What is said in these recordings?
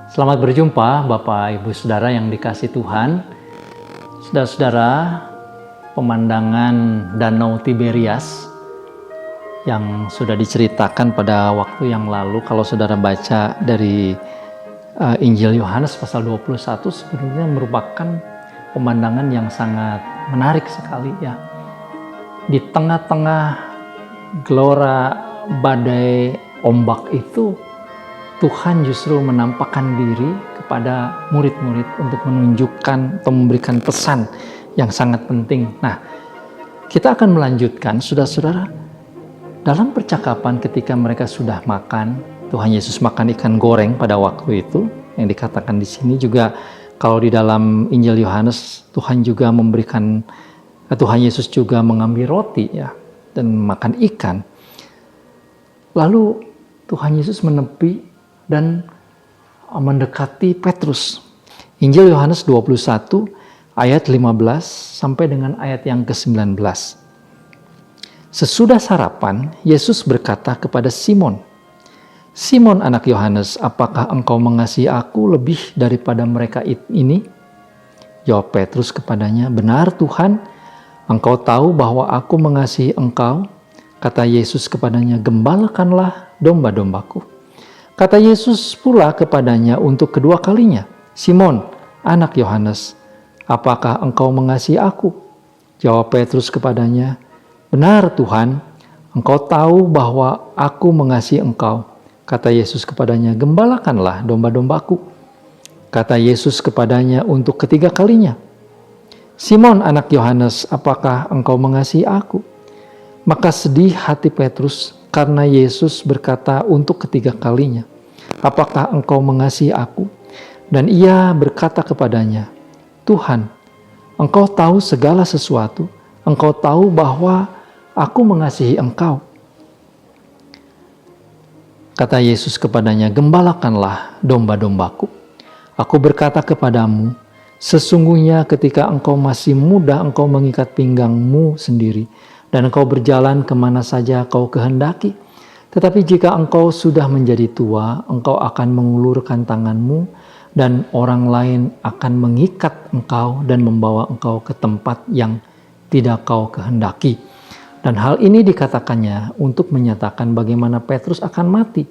Selamat berjumpa Bapak Ibu Saudara yang dikasihi Tuhan. Saudara-saudara, pemandangan Danau Tiberias yang sudah diceritakan pada waktu yang lalu, kalau saudara baca dari Injil Yohanes pasal 21, sebenarnya merupakan pemandangan yang sangat menarik sekali ya. Di tengah-tengah gelora badai ombak itu, Tuhan justru menampakkan diri kepada murid-murid untuk menunjukkan atau memberikan pesan yang sangat penting. Nah, kita akan melanjutkan, saudara-saudara, dalam percakapan ketika mereka sudah makan, Tuhan Yesus makan ikan goreng pada waktu itu, yang dikatakan di sini juga kalau di dalam Injil Yohanes, Tuhan Yesus juga mengambil roti ya dan makan ikan. Lalu Tuhan Yesus menepi dan mendekati Petrus. Injil Yohanes 21 ayat 15 sampai dengan ayat yang ke-19. Sesudah sarapan, Yesus berkata kepada Simon, "Simon anak Yohanes, apakah engkau mengasihi aku lebih daripada mereka ini?" Jawab Petrus kepadanya, "Benar Tuhan, engkau tahu bahwa aku mengasihi engkau." Kata Yesus kepadanya, "Gembalakanlah domba-dombaku." Kata Yesus pula kepadanya untuk kedua kalinya, "Simon, anak Yohanes, apakah engkau mengasihi aku?" Jawab Petrus kepadanya, "Benar Tuhan, engkau tahu bahwa aku mengasihi engkau." Kata Yesus kepadanya, "Gembalakanlah domba-dombaku." Kata Yesus kepadanya untuk ketiga kalinya, "Simon, anak Yohanes, apakah engkau mengasihi aku?" Maka sedih hati Petrus karena Yesus berkata untuk ketiga kalinya, "Apakah engkau mengasihi aku?" Dan ia berkata kepadanya, "Tuhan, engkau tahu segala sesuatu, engkau tahu bahwa aku mengasihi engkau." Kata Yesus kepadanya, "Gembalakanlah domba-dombaku. Aku berkata kepadamu, sesungguhnya ketika engkau masih muda, engkau mengikat pinggangmu sendiri, dan engkau berjalan kemana saja kau kehendaki. Tetapi jika engkau sudah menjadi tua, engkau akan mengulurkan tanganmu, dan orang lain akan mengikat engkau dan membawa engkau ke tempat yang tidak kau kehendaki." Dan hal ini dikatakannya untuk menyatakan bagaimana Petrus akan mati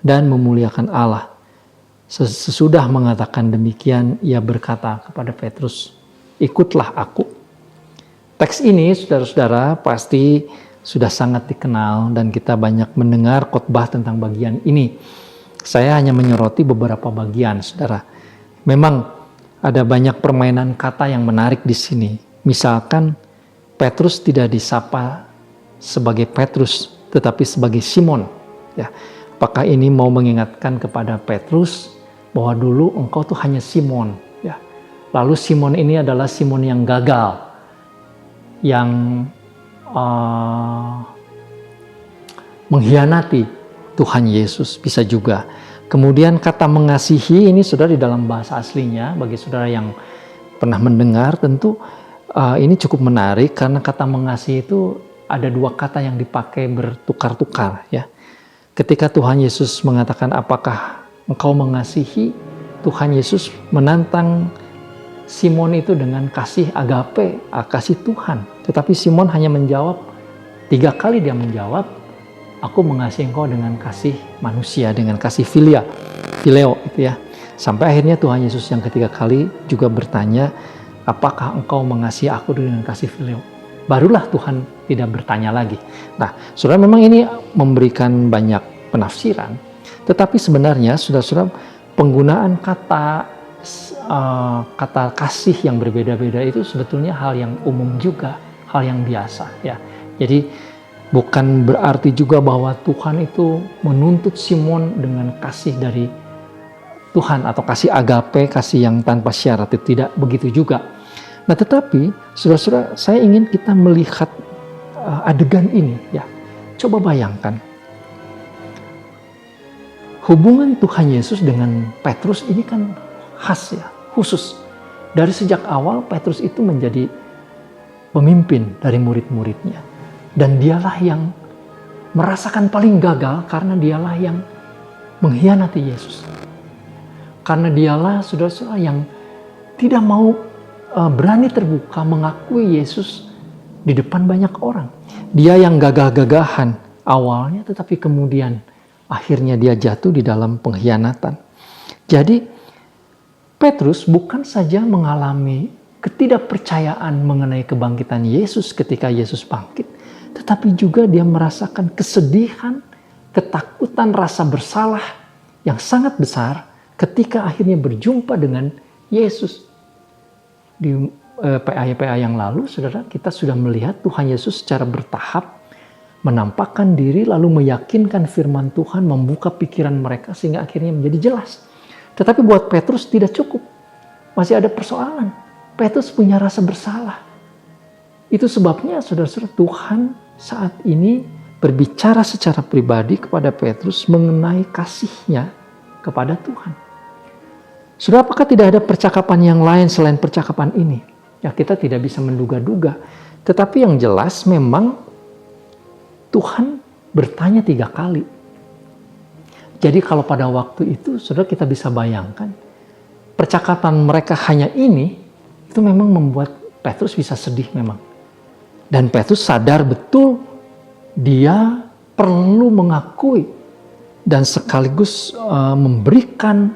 dan memuliakan Allah. Sesudah mengatakan demikian, ia berkata kepada Petrus, "Ikutlah aku." Teks ini, saudara-saudara, pasti sudah sangat dikenal dan kita banyak mendengar khotbah tentang bagian ini. Saya hanya menyoroti beberapa bagian, saudara. Memang ada banyak permainan kata yang menarik di sini. Misalkan Petrus tidak disapa sebagai Petrus, tetapi sebagai Simon. Ya, apakah ini mau mengingatkan kepada Petrus bahwa dulu engkau tuh hanya Simon. Ya, lalu Simon ini adalah Simon yang gagal, yang mengkhianati Tuhan Yesus, bisa juga. Kemudian kata mengasihi ini saudara di dalam bahasa aslinya, bagi saudara yang pernah mendengar tentu ini cukup menarik karena kata mengasihi itu ada dua kata yang dipakai bertukar-tukar ya. Ketika Tuhan Yesus mengatakan apakah engkau mengasihi, Tuhan Yesus menantang Simon itu dengan kasih agape, kasih Tuhan. Tetapi Simon hanya menjawab, 3 kali dia menjawab, "Aku mengasihi engkau dengan kasih manusia, dengan kasih phileo itu ya." Sampai akhirnya Tuhan Yesus yang ketiga kali juga bertanya, "Apakah engkau mengasihi aku dengan kasih phileo?" Barulah Tuhan tidak bertanya lagi. Nah, saudara, memang ini memberikan banyak penafsiran. Tetapi sebenarnya, saudara-saudara, penggunaan kata kasih yang berbeda-beda itu sebetulnya hal yang umum juga, hal yang biasa ya. Jadi bukan berarti juga bahwa Tuhan itu menuntut Simon dengan kasih dari Tuhan atau kasih agape, kasih yang tanpa syarat, itu tidak begitu juga. Nah, tetapi saudara-saudara, saya ingin kita melihat adegan ini ya. Coba bayangkan hubungan Tuhan Yesus dengan Petrus ini kan khas ya, khusus. Dari sejak awal Petrus itu menjadi pemimpin dari murid-muridnya. Dan dialah yang merasakan paling gagal karena dialah yang mengkhianati Yesus. Karena dialah saudara-saudara yang tidak mau berani terbuka mengakui Yesus di depan banyak orang. Dia yang gagah-gagahan awalnya, tetapi kemudian akhirnya dia jatuh di dalam pengkhianatan. Jadi Petrus bukan saja mengalami ketidakpercayaan mengenai kebangkitan Yesus ketika Yesus bangkit, tetapi juga dia merasakan kesedihan, ketakutan, rasa bersalah yang sangat besar ketika akhirnya berjumpa dengan Yesus. Di PA yang lalu, saudara, kita sudah melihat Tuhan Yesus secara bertahap menampakkan diri lalu meyakinkan firman Tuhan, membuka pikiran mereka sehingga akhirnya menjadi jelas. Tetapi buat Petrus tidak cukup. Masih ada persoalan. Petrus punya rasa bersalah. Itu sebabnya saudara-saudara, Tuhan saat ini berbicara secara pribadi kepada Petrus mengenai kasih-Nya kepada Tuhan. Saudara, apakah tidak ada percakapan yang lain selain percakapan ini? Ya, kita tidak bisa menduga-duga. Tetapi yang jelas memang Tuhan bertanya 3 kali. Jadi kalau pada waktu itu, saudara, kita bisa bayangkan, percakapan mereka hanya ini, itu memang membuat Petrus bisa sedih memang. Dan Petrus sadar betul dia perlu mengakui dan sekaligus memberikan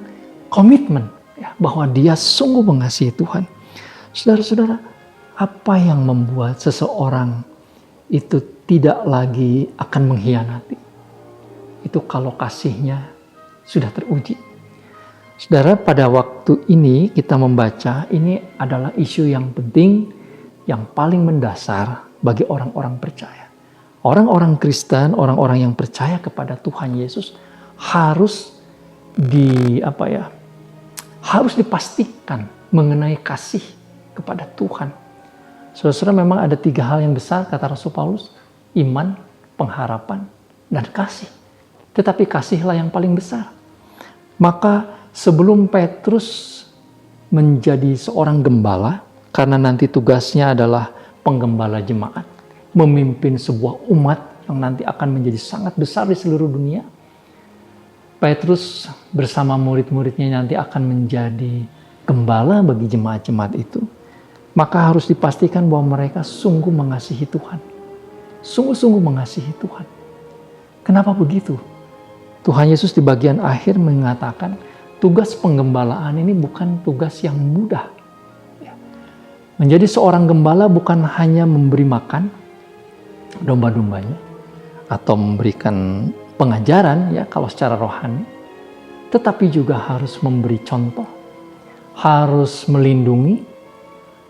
komitmen ya, bahwa dia sungguh mengasihi Tuhan. Saudara-saudara, apa yang membuat seseorang itu tidak lagi akan mengkhianati? Itu kalau kasihnya sudah teruji. Saudara, pada waktu ini kita membaca, ini adalah isu yang penting, yang paling mendasar bagi orang-orang percaya. Orang-orang Kristen, orang-orang yang percaya kepada Tuhan Yesus harus harus dipastikan mengenai kasih kepada Tuhan. Saudara, memang ada 3 hal yang besar kata Rasul Paulus: iman, pengharapan, dan kasih. Tetapi kasihlah yang paling besar. Maka sebelum Petrus menjadi seorang gembala, karena nanti tugasnya adalah penggembala jemaat, memimpin sebuah umat yang nanti akan menjadi sangat besar di seluruh dunia. Petrus bersama murid-muridnya nanti akan menjadi gembala bagi jemaat-jemaat itu. Maka harus dipastikan bahwa mereka sungguh mengasihi Tuhan. Sungguh-sungguh mengasihi Tuhan. Kenapa begitu? Tuhan Yesus di bagian akhir mengatakan, tugas penggembalaan ini bukan tugas yang mudah. Menjadi seorang gembala bukan hanya memberi makan domba-dombanya atau memberikan pengajaran ya kalau secara rohani, tetapi juga harus memberi contoh, harus melindungi,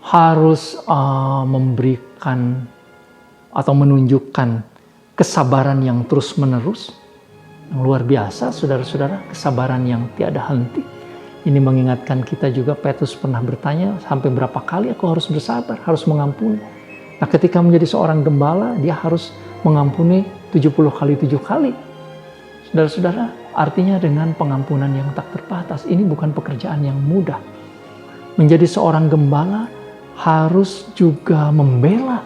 harus memberikan atau menunjukkan kesabaran yang terus-menerus, yang luar biasa, saudara-saudara, kesabaran yang tiada henti. Ini mengingatkan kita juga, Petrus pernah bertanya, sampai berapa kali aku harus bersabar, harus mengampuni. Nah, ketika menjadi seorang gembala, dia harus mengampuni 70 kali 7 kali. Saudara-saudara, artinya dengan pengampunan yang tak terbatas. Ini bukan pekerjaan yang mudah. Menjadi seorang gembala harus juga membela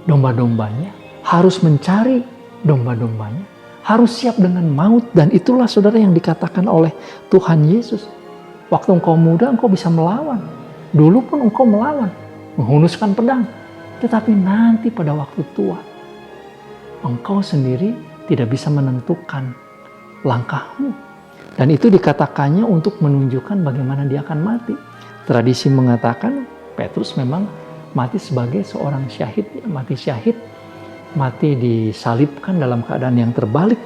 domba-dombanya, harus mencari domba-dombanya, harus siap dengan maut. Dan itulah saudara yang dikatakan oleh Tuhan Yesus. Waktu engkau muda, engkau bisa melawan. Dulu pun engkau melawan, menghunuskan pedang. Tetapi nanti pada waktu tua, engkau sendiri tidak bisa menentukan langkahmu. Dan itu dikatakannya untuk menunjukkan bagaimana dia akan mati. Tradisi mengatakan Petrus memang mati sebagai seorang syahid, mati syahid, mati disalibkan dalam keadaan yang terbalik.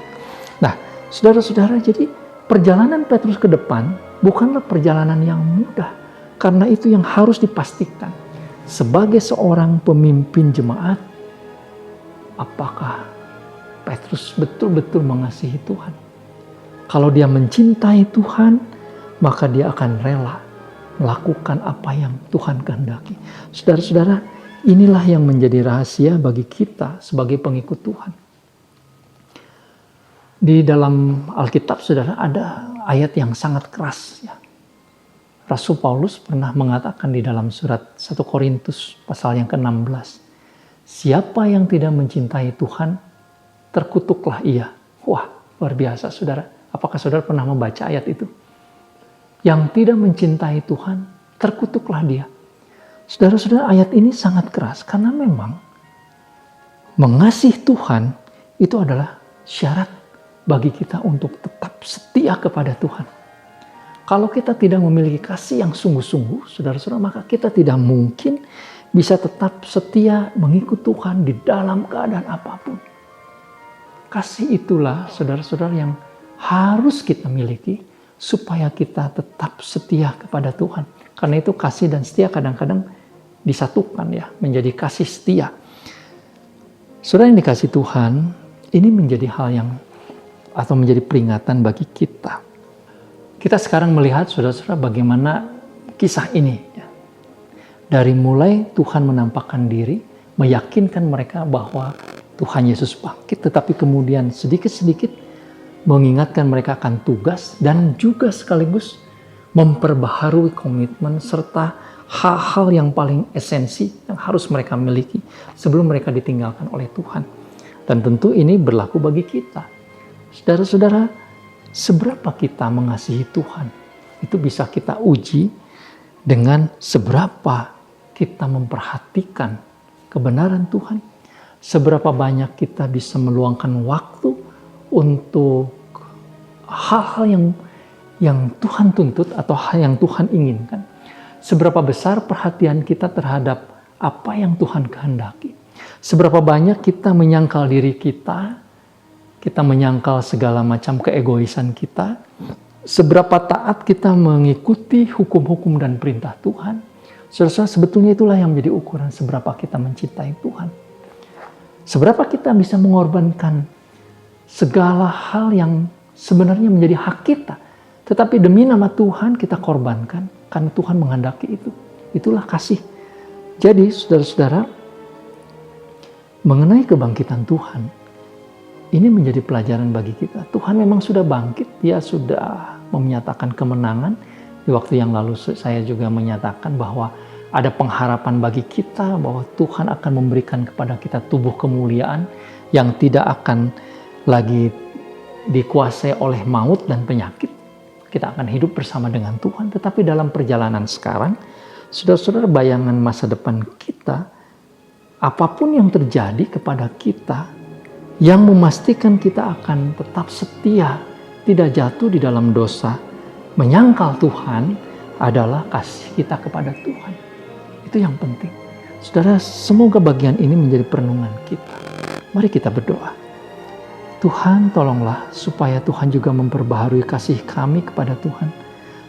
Nah, saudara-saudara, jadi perjalanan Petrus ke depan bukanlah perjalanan yang mudah. Karena itu yang harus dipastikan. Sebagai seorang pemimpin jemaat, apakah Petrus betul-betul mengasihi Tuhan? Kalau dia mencintai Tuhan, maka dia akan rela melakukan apa yang Tuhan kehendaki. Saudara-saudara, inilah yang menjadi rahasia bagi kita sebagai pengikut Tuhan. Di dalam Alkitab, saudara, ada ayat yang sangat keras. Ya. Rasul Paulus pernah mengatakan di dalam surat 1 Korintus pasal yang ke-16, siapa yang tidak mencintai Tuhan, terkutuklah ia. Wah, luar biasa, saudara. Apakah saudara pernah membaca ayat itu? yang tidak mencintai Tuhan, terkutuklah dia. Saudara-saudara, ayat ini sangat keras karena memang mengasihi Tuhan itu adalah syarat bagi kita untuk tetap setia kepada Tuhan. Kalau kita tidak memiliki kasih yang sungguh-sungguh, saudara-saudara, maka kita tidak mungkin bisa tetap setia mengikut Tuhan di dalam keadaan apapun. Kasih itulah, saudara-saudara, yang harus kita miliki supaya kita tetap setia kepada Tuhan. Karena itu kasih dan setia kadang-kadang disatukan ya, menjadi kasih setia. Saudara yang dikasih Tuhan, ini menjadi hal yang atau menjadi peringatan bagi kita. Kita sekarang melihat, saudara-saudara, bagaimana kisah ini. Ya. Dari mulai Tuhan menampakkan diri, meyakinkan mereka bahwa Tuhan Yesus bangkit, tetapi kemudian sedikit-sedikit mengingatkan mereka akan tugas dan juga sekaligus memperbaharui komitmen serta hal-hal yang paling esensi yang harus mereka miliki sebelum mereka ditinggalkan oleh Tuhan. Dan tentu ini berlaku bagi kita. Saudara-saudara, seberapa kita mengasihi Tuhan, itu bisa kita uji dengan seberapa kita memperhatikan kebenaran Tuhan. Seberapa banyak kita bisa meluangkan waktu untuk hal-hal yang Tuhan tuntut atau hal yang Tuhan inginkan. Seberapa besar perhatian kita terhadap apa yang Tuhan kehendaki. Seberapa banyak kita menyangkal diri kita menyangkal segala macam keegoisan kita. Seberapa taat kita mengikuti hukum-hukum dan perintah Tuhan. Saudara, sebetulnya itulah yang menjadi ukuran seberapa kita mencintai Tuhan. Seberapa kita bisa mengorbankan segala hal yang sebenarnya menjadi hak kita. Tetapi demi nama Tuhan kita korbankan karena Tuhan menghendaki itu. Itulah kasih. Jadi saudara-saudara, mengenai kebangkitan Tuhan, ini menjadi pelajaran bagi kita. Tuhan memang sudah bangkit, Dia sudah menyatakan kemenangan. Di waktu yang lalu saya juga menyatakan bahwa ada pengharapan bagi kita bahwa Tuhan akan memberikan kepada kita tubuh kemuliaan yang tidak akan lagi dikuasai oleh maut dan penyakit. Kita akan hidup bersama dengan Tuhan. Tetapi dalam perjalanan sekarang, saudara-saudara, bayangan masa depan kita, apapun yang terjadi kepada kita, yang memastikan kita akan tetap setia, tidak jatuh di dalam dosa, menyangkal Tuhan, adalah kasih kita kepada Tuhan. Itu yang penting. Saudara, semoga bagian ini menjadi perenungan kita. Mari kita berdoa. Tuhan, tolonglah supaya Tuhan juga memperbaharui kasih kami kepada Tuhan.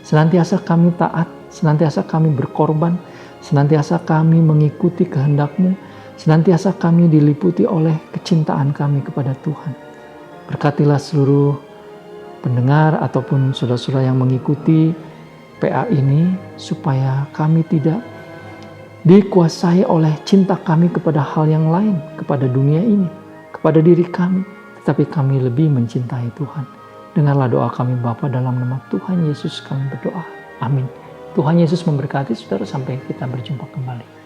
Senantiasa kami taat, senantiasa kami berkorban, senantiasa kami mengikuti kehendak-Mu, senantiasa kami diliputi oleh kecintaan kami kepada Tuhan. Berkatilah seluruh pendengar ataupun saudara-saudara yang mengikuti PA ini, supaya kami tidak dikuasai oleh cinta kami kepada hal yang lain, kepada dunia ini, kepada diri kami, tetapi kami lebih mencintai Tuhan. Dengarlah doa kami Bapa, dalam nama Tuhan Yesus kami berdoa. Amin. Tuhan Yesus memberkati saudara, sampai kita berjumpa kembali.